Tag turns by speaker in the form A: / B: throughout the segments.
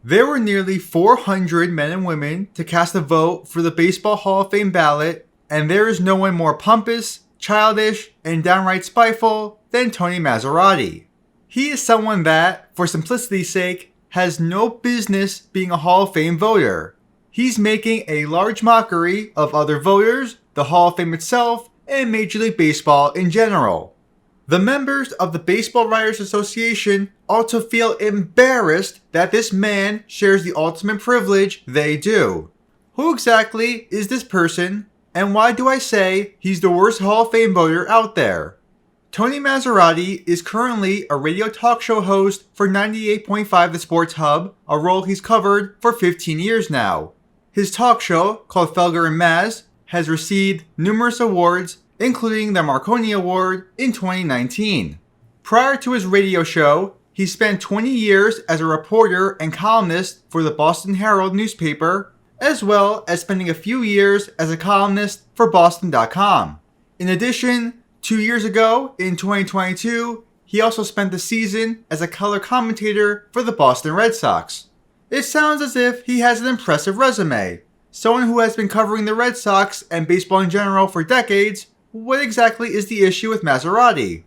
A: There were nearly 400 men and women to cast a vote for the Baseball Hall of Fame ballot, and there is no one more pompous, childish, and downright spiteful than Tony Massarotti. He is someone that, for simplicity's sake, has no business being a Hall of Fame voter. He's making a large mockery of other voters, the Hall of Fame itself, and Major League Baseball in general. The members of the Baseball Writers Association ought to feel embarrassed that this man shares the ultimate privilege they do. Who exactly is this person, and why do I say he's the worst Hall of Fame voter out there? Tony Massarotti is currently a radio talk show host for 98.5 The Sports Hub, a role he's covered for 15 years now. His talk show, called Felger and Maz, has received numerous awards, including the Marconi Award in 2019. Prior to his radio show, he spent 20 years as a reporter and columnist for the Boston Herald newspaper, as well as spending a few years as a columnist for Boston.com. In addition, 2 years ago, in 2022, he also spent the season as a color commentator for the Boston Red Sox. It sounds as if he has an impressive resume. Someone who has been covering the Red Sox and baseball in general for decades. What exactly is the issue with Massarotti?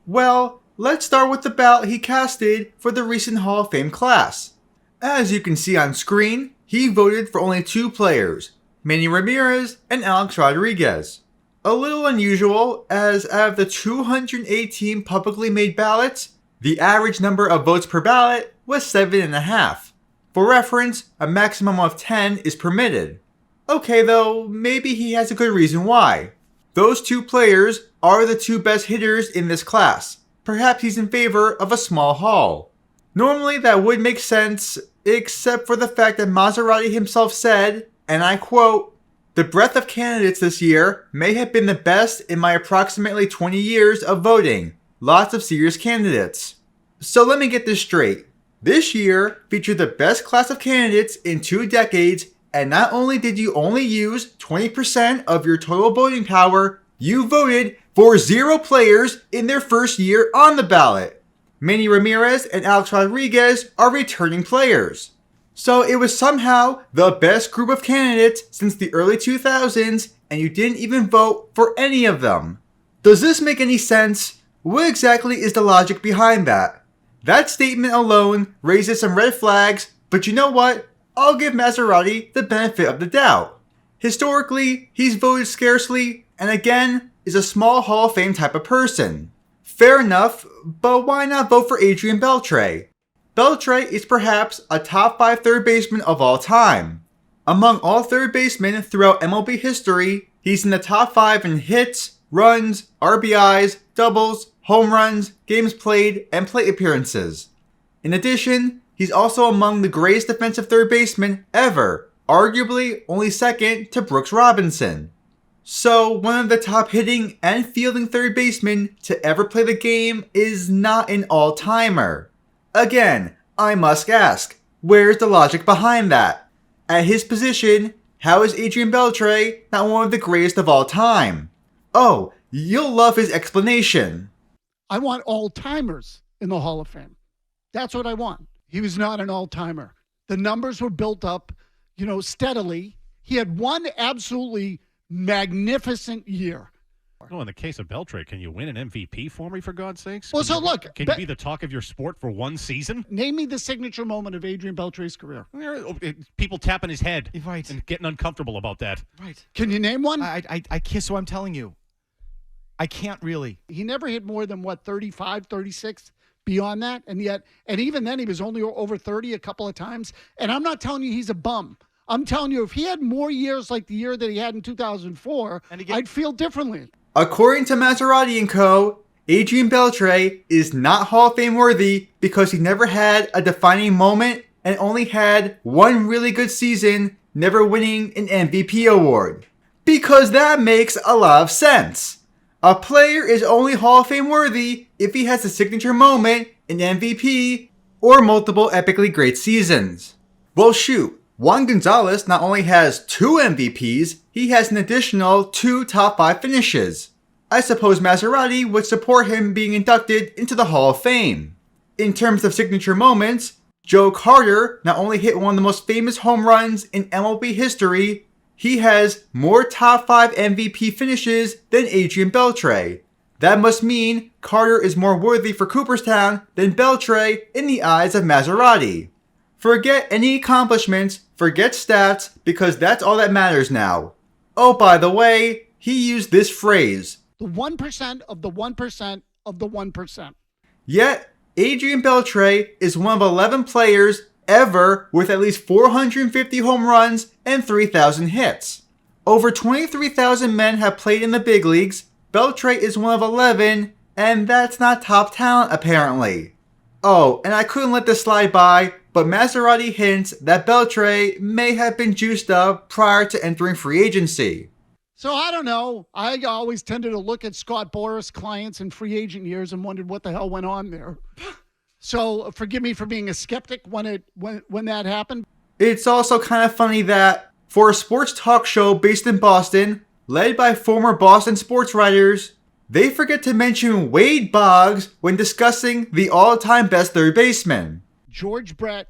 A: Well, let's start with the ballot he casted for the recent Hall of Fame class. As you can see on screen, he voted for only 2 players, Manny Ramirez and Alex Rodriguez. A little unusual, as out of the 218 publicly made ballots, the average number of votes per ballot was 7.5. For reference, a maximum of 10 is permitted. Okay though, maybe he has a good reason why. Those 2 players are the 2 best hitters in this class. Perhaps he's in favor of a small haul. Normally that would make sense, except for the fact that Massarotti himself said, and I quote, "The breadth of candidates this year may have been the best in my approximately 20 years of voting. Lots of serious candidates." So let me get this straight. This year featured the best class of candidates in 2 decades, and not only did you only use 20% of your total voting power, you voted for 0 players in their first year on the ballot. Manny Ramirez and Alex Rodriguez are returning players. So it was somehow the best group of candidates since the early 2000s, and you didn't even vote for any of them. Does this make any sense? What exactly is the logic behind that? That statement alone raises some red flags, but you know what? I'll give Massarotti the benefit of the doubt. Historically, he's voted scarcely, and again, is a small Hall of Fame type of person. Fair enough, but why not vote for Adrian Beltre? Beltre is perhaps a top 5 third baseman of all time. Among all third basemen throughout MLB history, he's in the top 5 in hits, runs, RBIs, doubles, home runs, games played, and plate appearances. In addition, he's also among the greatest defensive third basemen ever, arguably only second to Brooks Robinson. So, one of the top hitting and fielding third basemen to ever play the game is not an all-timer. Again, I must ask, where's the logic behind that? At his position, how is Adrian Beltre not one of the greatest of all time? Oh, you'll love his explanation.
B: I want all-timers in the Hall of Fame. That's what I want. He was not an all-timer. The numbers were built up, steadily. He had one absolutely magnificent year.
C: Oh, in the case of Beltre, can you win an MVP for me, for God's sakes?
B: Well, look.
C: Can you be the talk of your sport for one season?
B: Name me the signature moment of Adrian Beltre's career.
C: People tapping his head.
D: Right.
C: And getting uncomfortable about that.
D: Right.
B: Can you name one?
D: I can't, so I'm telling you. I can't really.
B: He never hit more than, 35, 36 beyond that. And even then, he was only over 30 a couple of times. And I'm not telling you he's a bum. I'm telling you, if he had more years like the year that he had in 2004, I'd feel differently.
A: According to Massarotti & Co., Adrian Beltre is not Hall of Fame worthy because he never had a defining moment and only had one really good season, never winning an MVP award. Because that makes a lot of sense. A player is only Hall of Fame worthy if he has a signature moment, an MVP, or multiple epically great seasons. Well shoot, Juan Gonzalez not only has 2 MVPs, he has an additional 2 top 5 finishes. I suppose Massarotti would support him being inducted into the Hall of Fame. In terms of signature moments, Joe Carter not only hit one of the most famous home runs in MLB history, he has more top 5 MVP finishes than Adrian Beltre. That must mean Carter is more worthy for Cooperstown than Beltre in the eyes of Massarotti. Forget any accomplishments, forget stats, because that's all that matters now. Oh, by the way, he used this phrase.
B: The 1% of the 1% of the 1%.
A: Yet, Adrian Beltre is one of 11 players ever with at least 450 home runs and 3,000 hits. Over 23,000 men have played in the big leagues. Beltre is one of 11, and that's not top talent apparently. Oh, and I couldn't let this slide by, but Massarotti hints that Beltre may have been juiced up prior to entering free agency.
B: So I don't know. I always tended to look at Scott Boras' clients in free agent years and wondered what the hell went on there. So forgive me for being a skeptic when that happened.
A: It's also kind of funny that for a sports talk show based in Boston, led by former Boston sports writers, they forget to mention Wade Boggs when discussing the all-time best third baseman.
B: George Brett,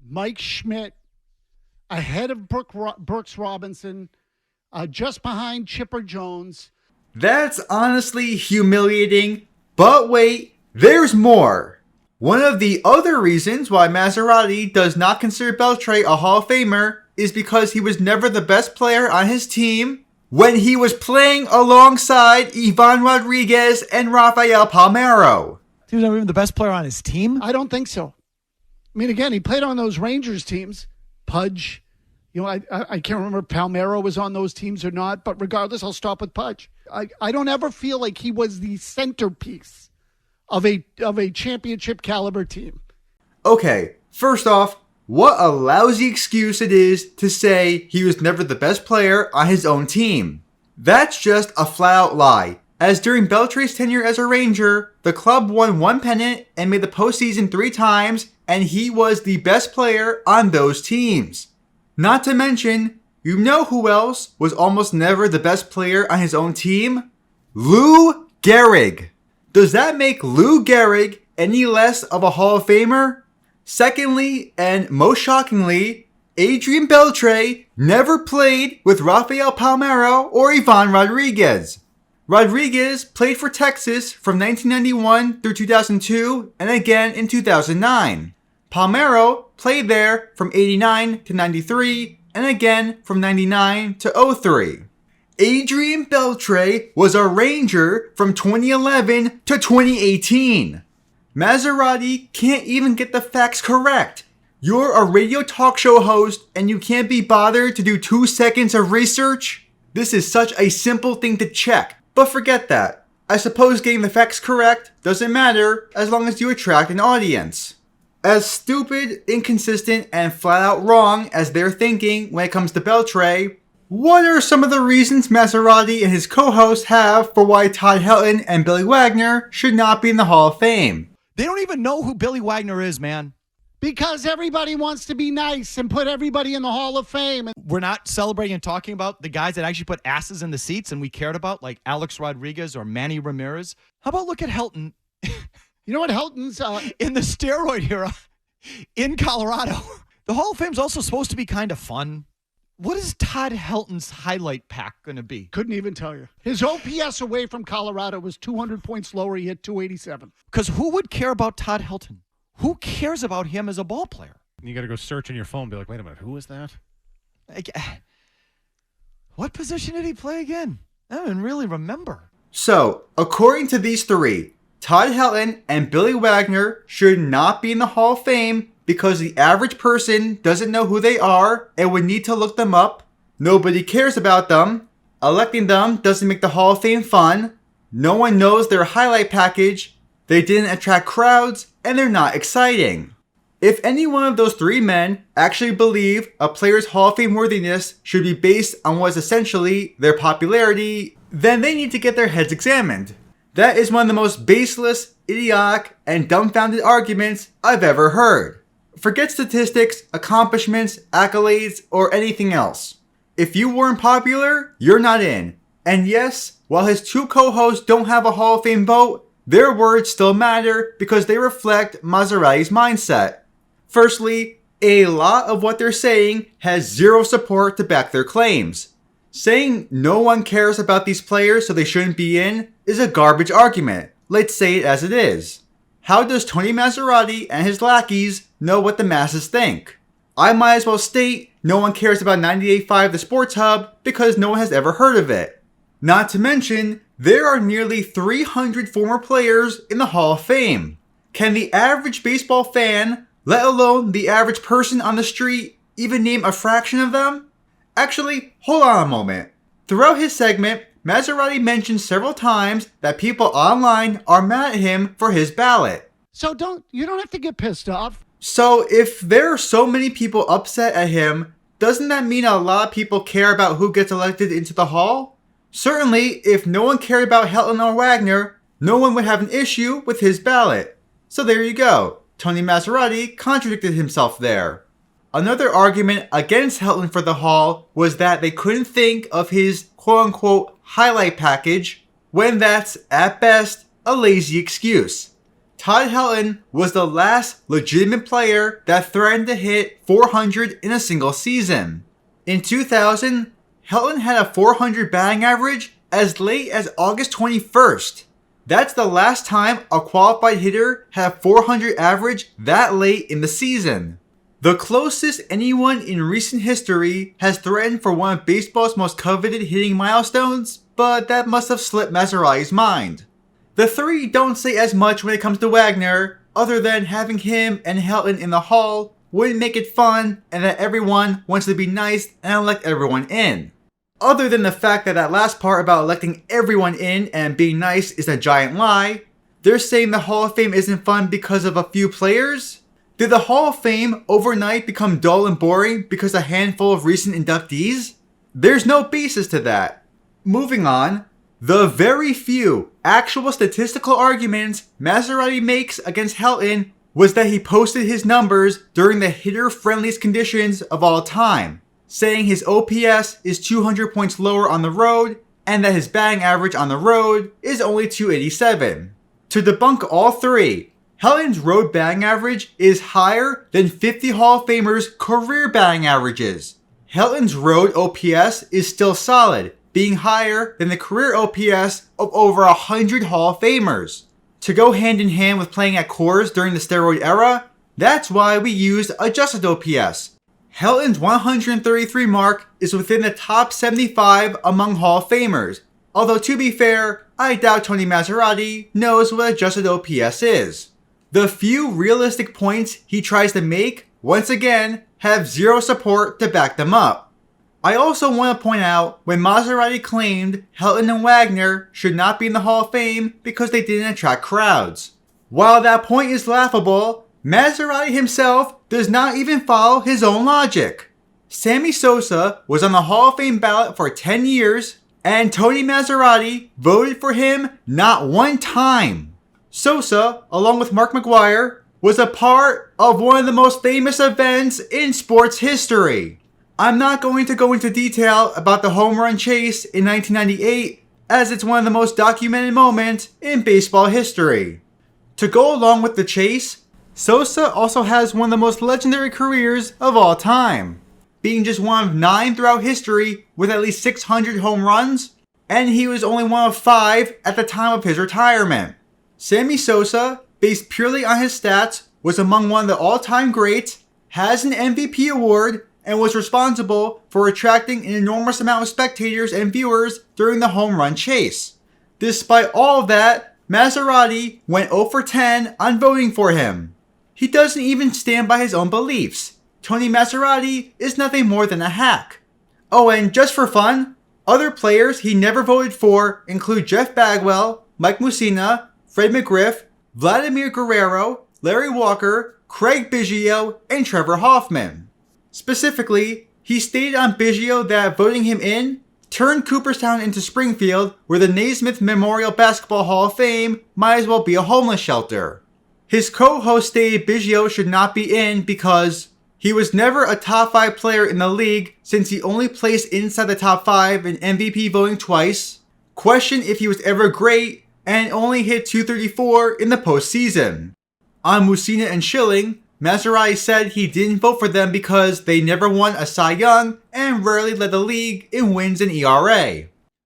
B: Mike Schmidt, ahead of Brooks Robinson, just behind Chipper Jones.
A: That's honestly humiliating, but wait, there's more. One of the other reasons why Massarotti does not consider Beltre a Hall of Famer is because he was never the best player on his team when he was playing alongside Ivan Rodriguez and Rafael Palmeiro.
D: He was never even the best player on his team?
B: I don't think so. I mean, again, he played on those Rangers teams. Pudge. You know, I can't remember if Palmeiro was on those teams or not, but regardless, I'll stop with Pudge. I don't ever feel like he was the centerpiece of a championship caliber team.
A: Okay, first off, what a lousy excuse it is to say he was never the best player on his own team. That's just a flat-out lie, as during Beltre's tenure as a Ranger, the club won 1 pennant and made the postseason 3 times, and he was the best player on those teams. Not to mention, you know who else was almost never the best player on his own team? Lou Gehrig. Does that make Lou Gehrig any less of a Hall of Famer? Secondly, and most shockingly, Adrian Beltre never played with Rafael Palmeiro or Ivan Rodriguez. Rodriguez played for Texas from 1991 through 2002 and again in 2009. Palmeiro played there from 89 to 93 and again from 99 to 03. Adrian Beltre was a Ranger from 2011 to 2018. Massarotti can't even get the facts correct. You're a radio talk show host and you can't be bothered to do 2 seconds of research? This is such a simple thing to check, but forget that. I suppose getting the facts correct doesn't matter as long as you attract an audience. As stupid, inconsistent, and flat out wrong as they're thinking when it comes to Beltre, what are some of the reasons Massarotti and his co-hosts have for why Todd Helton and Billy Wagner should not be in the Hall of Fame?
D: They don't even know who Billy Wagner is, man.
B: Because everybody wants to be nice and put everybody in the Hall of Fame.
D: We're not celebrating and talking about the guys that actually put asses in the seats and we cared about, like Alex Rodriguez or Manny Ramirez. How about look at Helton?
B: You know what, Helton's...
D: in the steroid era in Colorado. The Hall of Fame's also supposed to be kind of fun. What is Todd Helton's highlight pack going to be?
B: Couldn't even tell you. His OPS away from Colorado was 200 points lower. He hit 287.
D: Because who would care about Todd Helton? Who cares about him as a ball player?
C: You got to go search in your phone and be like, wait a minute, who is that?
D: What position did he play again? I don't even really remember.
A: So, according to these three, Todd Helton and Billy Wagner should not be in the Hall of Fame because the average person doesn't know who they are and would need to look them up. Nobody cares about them. Electing them doesn't make the Hall of Fame fun. No one knows their highlight package. They didn't attract crowds, and they're not exciting. If any one of those three men actually believe a player's Hall of Fame worthiness should be based on what is essentially their popularity, then they need to get their heads examined. That is one of the most baseless, idiotic, and dumbfounded arguments I've ever heard. Forget statistics, accomplishments, accolades, or anything else. If you weren't popular, you're not in. And yes, while his two co-hosts don't have a Hall of Fame vote, their words still matter because they reflect Masarotti's mindset. Firstly, a lot of what they're saying has zero support to back their claims. Saying no one cares about these players so they shouldn't be in is a garbage argument. Let's say it as it is. How does Tony Massarotti and his lackeys know what the masses think? I might as well state no one cares about 98.5 The Sports Hub because no one has ever heard of it. Not to mention, there are nearly 300 former players in the Hall of Fame. Can the average baseball fan, let alone the average person on the street, even name a fraction of them? Actually, hold on a moment. Throughout his segment, Massarotti mentioned several times that people online are mad at him for his ballot.
B: So you don't have to get pissed off.
A: So if there are so many people upset at him, doesn't that mean a lot of people care about who gets elected into the Hall? Certainly, if no one cared about Helton or Wagner, no one would have an issue with his ballot. So there you go. Tony Massarotti contradicted himself there. Another argument against Helton for the Hall was that they couldn't think of his quote-unquote highlight package when that's, at best, a lazy excuse. Todd Helton was the last legitimate player that threatened to hit 400 in a single season. In 2000, Helton had a 400 batting average as late as August 21st. That's the last time a qualified hitter had a 400 average that late in the season. The closest anyone in recent history has threatened for one of baseball's most coveted hitting milestones, but that must have slipped Masserotti's mind. The three don't say as much when it comes to Wagner, other than having him and Helton in the Hall wouldn't make it fun and that everyone wants to be nice and elect everyone in. Other than the fact that that last part about electing everyone in and being nice is a giant lie, they're saying the Hall of Fame isn't fun because of a few players? Did the Hall of Fame overnight become dull and boring because a handful of recent inductees? There's no basis to that. Moving on, the very few actual statistical arguments Massarotti makes against Helton was that he posted his numbers during the hitter-friendliest conditions of all time, saying his OPS is 200 points lower on the road and that his batting average on the road is only 287. To debunk all three, Helton's road batting average is higher than 50 Hall of Famers' career batting averages. Helton's road OPS is still solid, being higher than the career OPS of over 100 Hall of Famers. To go hand in hand with playing at Coors during the steroid era, that's why we used adjusted OPS. Helton's 133 mark is within the top 75 among Hall of Famers, although to be fair, I doubt Tony Massarotti knows what adjusted OPS is. The few realistic points he tries to make, once again, have zero support to back them up. I also want to point out when Massarotti claimed Helton and Wagner should not be in the Hall of Fame because they didn't attract crowds. While that point is laughable, Massarotti himself does not even follow his own logic. Sammy Sosa was on the Hall of Fame ballot for 10 years, and Tony Massarotti voted for him not one time. Sosa, along with Mark McGwire, was a part of one of the most famous events in sports history. I'm not going to go into detail about the home run chase in 1998, as it's one of the most documented moments in baseball history. To go along with the chase, Sosa also has one of the most legendary careers of all time, being just one of 9 throughout history with at least 600 home runs, and he was only one of 5 at the time of his retirement. Sammy Sosa, based purely on his stats, was among one of the all-time greats, has an MVP award, and was responsible for attracting an enormous amount of spectators and viewers during the home run chase. Despite all of that, Massarotti went 0 for 10 on voting for him. He doesn't even stand by his own beliefs. Tony Massarotti is nothing more than a hack. Oh, and just for fun, other players he never voted for include Jeff Bagwell, Mike Mussina, Fred McGriff, Vladimir Guerrero, Larry Walker, Craig Biggio, and Trevor Hoffman. Specifically, he stated on Biggio that voting him in turned Cooperstown into Springfield, where the Naismith Memorial Basketball Hall of Fame might as well be a homeless shelter. His co-host stated Biggio should not be in because he was never a top 5 player in the league since he only placed inside the top 5 in MVP voting twice, questioned if he was ever great, and only hit .234 in the postseason. On Mussina and Schilling, Massarotti said he didn't vote for them because they never won a Cy Young and rarely led the league in wins and ERA.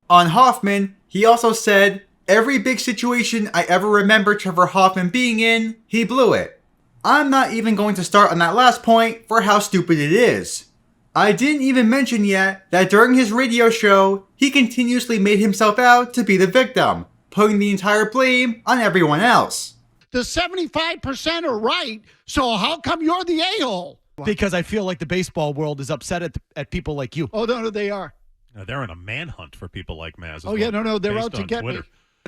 A: On Hoffman, he also said, "Every big situation I ever remember Trevor Hoffman being in, he blew it." I'm not even going to start on that last point for how stupid it is. I didn't even mention yet that during his radio show, he continuously made himself out to be the victim, putting the entire blame on everyone else.
B: The 75% are right, so how come you're the a-hole?
D: Because I feel like the baseball world is upset at people like you.
B: Oh, no, they are.
C: They're in a manhunt for people like Maz.
B: Oh, yeah, no, they're out to get me.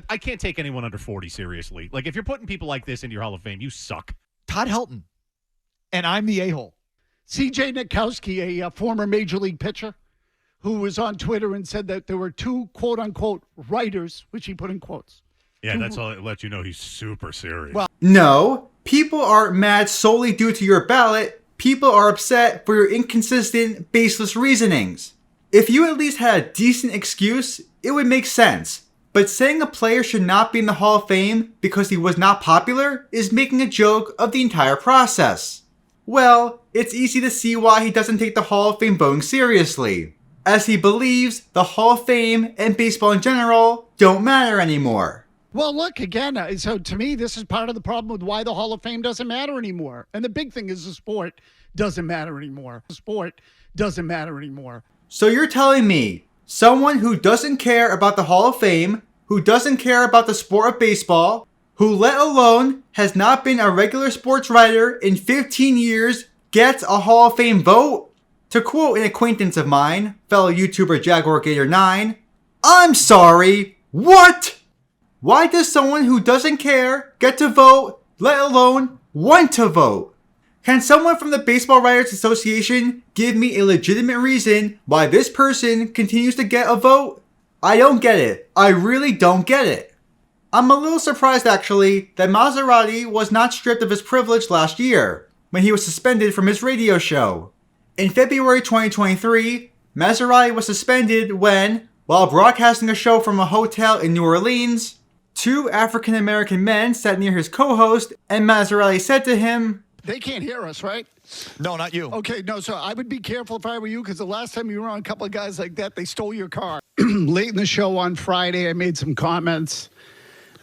C: I can't take anyone under 40 seriously. Like, if you're putting people like this into your Hall of Fame, you suck.
D: Todd Helton. And I'm the a-hole.
B: C.J. Nitkowski, a former Major League pitcher, who was on Twitter and said that there were two quote-unquote writers, which he put in quotes.
C: Yeah, that's all it lets you know he's super serious.
B: Well,
A: No, people aren't mad solely due to your ballot. People are upset for your inconsistent, baseless reasonings. If you at least had a decent excuse, it would make sense. But saying a player should not be in the Hall of Fame because he was not popular is making a joke of the entire process. Well, it's easy to see why he doesn't take the Hall of Fame voting seriously, as he believes the Hall of Fame and baseball in general don't matter anymore.
B: well, look, again, so to me, this is part of the problem with why the Hall of Fame doesn't matter anymore. And the big thing is the sport doesn't matter anymore. The sport doesn't matter anymore.
A: So you're telling me someone who doesn't care about the Hall of Fame, who doesn't care about the sport of baseball, who let alone has not been a regular sports writer in 15 years, gets a Hall of Fame vote? To quote an acquaintance of mine, fellow YouTuber JaguarGator9, "I'm sorry, what? Why does someone who doesn't care get to vote, let alone want to vote? Can someone from the Baseball Writers Association give me a legitimate reason why this person continues to get a vote? I don't get it. I really don't get it." I'm a little surprised actually that Massarotti was not stripped of his privilege last year, when he was suspended from his radio show. In February 2023, Massarotti was suspended when, while broadcasting a show from a hotel in New Orleans, two African American men sat near his co-host and Massarotti said to him,
B: They can't hear us, right?
D: No, not you.
B: Okay, no, so I would be careful if I were you, because the last time you were on a couple of guys like that, they stole your car. Late in the show on Friday, I made some comments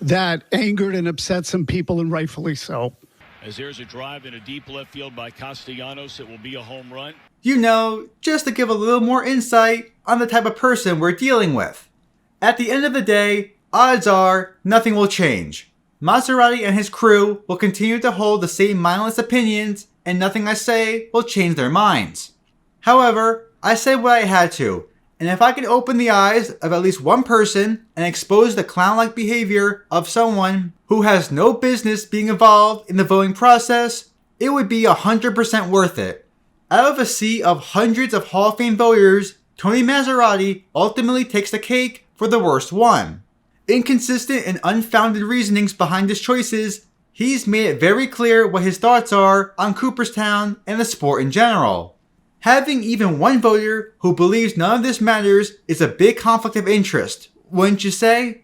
B: that angered and upset some people, and rightfully so.
E: As there's a drive in a deep left field by Castellanos, it will be a home run.
A: you know, just to give a little more insight on the type of person we're dealing with. At the end of the day, odds are nothing will change. Massarotti and his crew will continue to hold the same mindless opinions, and nothing I say will change their minds. However, I said what I had to, and if I can open the eyes of at least one person and expose the clown-like behavior of someone who has no business being involved in the voting process, it would be 100% worth it. Out of a sea of hundreds of Hall of Fame voters, Tony Massarotti ultimately takes the cake for the worst one. Inconsistent and unfounded reasonings behind his choices, he's made it very clear what his thoughts are on Cooperstown and the sport in general. Having even one voter who believes none of this matters is a big conflict of interest, wouldn't you say?